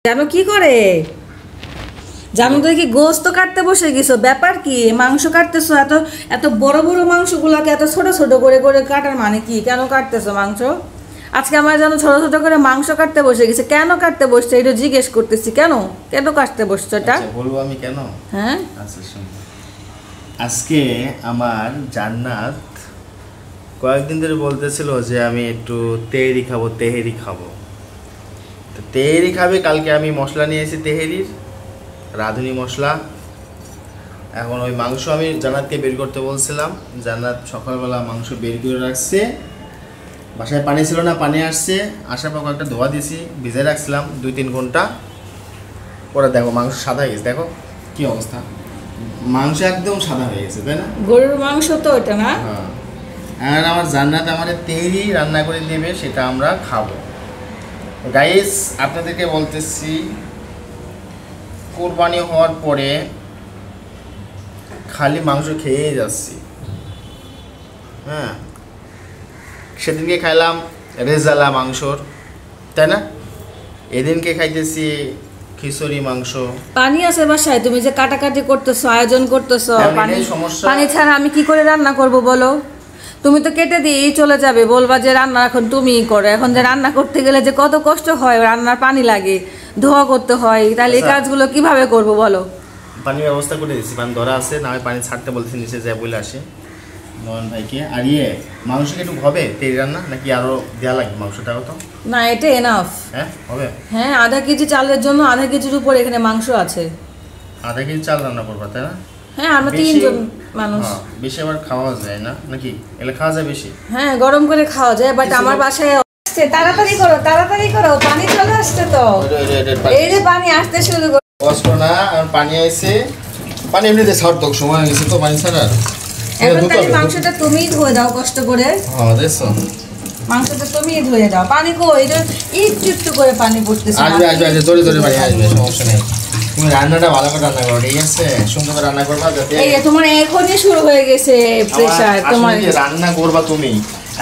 কেন কি করে জানো তো কি গোস্ত কাটতে বসে গেছো ব্যাপার কি মাংস কাটতেছো এত এত বড় বড় মাংসগুলোকে এত ছোট ছোট করে করে কাটার মানে কি কেন কাটতেছো মাংস আজকে আমার জানো ছোট ছোট করে মাংস কাটতে বসে গেছে কেন কাটতে বসছে এটা জিজ্ঞেস করতেছি কেন কেন কাটতে বসছো এটা বলবো আমি কেন হ্যাঁ আচ্ছা শুন আজকে আমার জান্নাত কয়েকদিন ধরে বলতেছিল যে আমি একটু তেহেরি খাবো তো তেহেরি খাবে কালকে আমি মশলা নিয়ে এসেছি তেহেরির রাঁধুনি মশলা এখন ওই মাংস আমি জান্নাতকে বের করতে বলছিলাম জান্নাত সকালবেলা মাংস বের করে রাখছে বাসায় পানি ছিল না পানি আসছে আসার পর কয়েকটা ধোয়া দিয়েছি ভিজে রাখছিলাম 2-3 ঘন্টা পরে দেখো মাংস সাদা হয়ে গেছে দেখো কি অবস্থা মাংস একদম সাদা হয়ে গেছে তাই না গরুর মাংস তো ওটা না হ্যাঁ আর আমার জান্নাত আমাদের তেহেরি রান্না করে দেবে সেটা আমরা খাবো গাইস আপনাদেরকে বলতেছি কোরবানি হওয়ার পরে খালি মাংস খেয়েই যাচ্ছি হ্যাঁ সেদিনকে খাইলাম রেজালা মাংসর তাই না এদিনকে খাইতেছি খিচুড়ি মাংস পানি আছে বাসায় তুমি যে কাটাকাটি করতেছো আয়োজন করতেছো পানি ছাড়া আমি কি করে রান্না করব বলো তুমি তো কেটে দিয়েই চলে যাবে বলবা যে রান্না এখন তুমিই করো এখন যে রান্না করতে গেলে যে কত কষ্ট হয় রান্নার পানি লাগে ধোয়া করতে হয় তাহলে এই কাজগুলো কিভাবে করব বলো পানির ব্যবস্থা করে দিচ্ছি পানি ধরা আছে না আমি পানি ছাড়তে বলছি নিচে যায় বলে আসে নয়ন ভাইকে আর মাংসকে একটু হবে তেল রান্না নাকি আরো দেওয়া লাগবে মাংসটা তো না এটা এনাফ হ্যাঁ হবে হ্যাঁ আধা কেজি চালের জন্য আধা কেজির উপর এখানে মাংস আছে আধা কেজি চাল রান্না করবা তাই না হ্যাঁ আমরা 3 জন মানুষ বেশি আবার খাওয়া যায় না নাকি এলে খাওয়া যায় বেশি হ্যাঁ গরম করে খাওয়া যায় বাট আমার বাসায় তাড়াতাড়ি করো পানি চলে আসছে তো এই যে পানি আসতে শুরু করে কষ্ট না আর পানি আইছে পানি এমনিতে ছাড় তো সময় হয়েছে তো পানি ছাড়া এখন তাহলে মাংসটা তুমিই ধুয়ে দাও কষ্ট করে হ্যাঁ দেখছো মাংসটা তুমিই ধুয়ে দাও পানি কই এটা একটু করে পানি পড়তেছে আসবে জোরে পানি আসবে সমস্যা নেই তুমি রান্নাটা ভালো করে রান্না করো ঠিক আছে সুন্দর করে রান্না করবা যাতে এই তোমার এখনই শুরু হয়ে গেছে প্রেসার তোমার রান্না করবা তুমি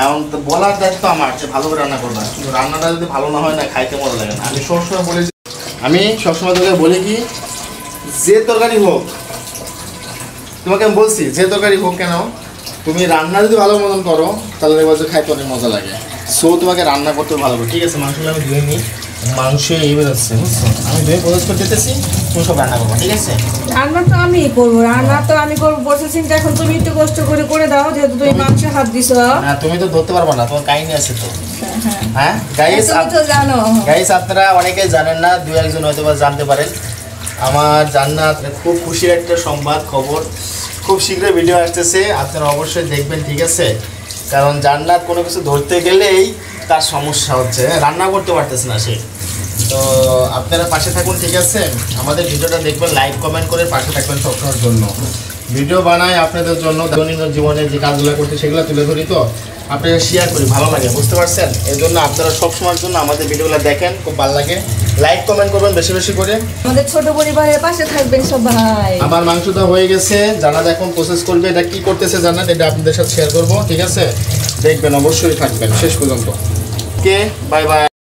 এখন তো বলার দায়িত্ব আমার যে ভালো করে রান্না করবা কিন্তু রান্নাটা যদি ভালো না হয় না খাইতে মজা লাগে না আমি সবসময় তোকে বলি কি যে তরকারি হোক তোমাকে আমি বলছি যে তরকারি হোক কেন তুমি রান্না যদি ভালো মতন করো তাহলে দেখবো যে খাইতে অনেক মজা লাগে সো তোমাকে রান্না করতে ভালো করে ঠিক আছে মাংসগুলো আমি ধুয়ে নিই মাংস এই বেরোচ্ছে বুঝছো আমি ধুয়ে প্রসেস করে দিতেছি তুমি সব রান্না করবো ঠিক আছে রান্না তো আমিই করবো প্রসেসিংটা এখন তুমি একটু কষ্ট করে দাও যেহেতু তুমি মাংসে হাত দিছো না তুমি তো ধরতে পারবা না তোমার কাহিনী আছে তো হ্যাঁ গাইস আপনারা অনেকে জানেন না 2-1 জন হয়তো বা জানতে পারেন আমার জান্নাত খুব খুশির একটা সংবাদ খবর খুব শীঘ্রই ভিডিও আসতেছে আপনারা অবশ্যই দেখবেন ঠিক আছে কারণ জান্নাত কোনো কিছু ধরতে গেলেই তার সমস্যা হচ্ছে রান্না করতে পারতেছে না সে তো আপনারা পাশে থাকুন ঠিক আছে আমাদের ভিডিওটা দেখবেন লাইক কমেন্ট করে পাশে থাকবেন সবসময়ের জন্য ভিডিও বানাই আপনাদের জন্য দৈনন্দিন জীবনে যে কাজগুলো করতে সেগুলো তুলে ধরি তো আপনারা শেয়ার করি ভালো লাগে বুঝতে পারছেন এই জন্য আপনারা সবসময়ের জন্য আমাদের ভিডিওগুলো দেখেন খুব ভালো লাগে লাইক কমেন্ট করবেন বেশি বেশি করে আমাদের ছোট পরিবারের পাশে থাকবেন সবাই আমার মাংসটা হয়ে গেছে জান্নাত এখন প্রসেস করবে এটা কি করতেছে জান্নাত এটা আপনাদের সাথে শেয়ার করব ঠিক আছে দেখবেন অবশ্যই থাকবেন শেষ পর্যন্ত ওকে বাই বাই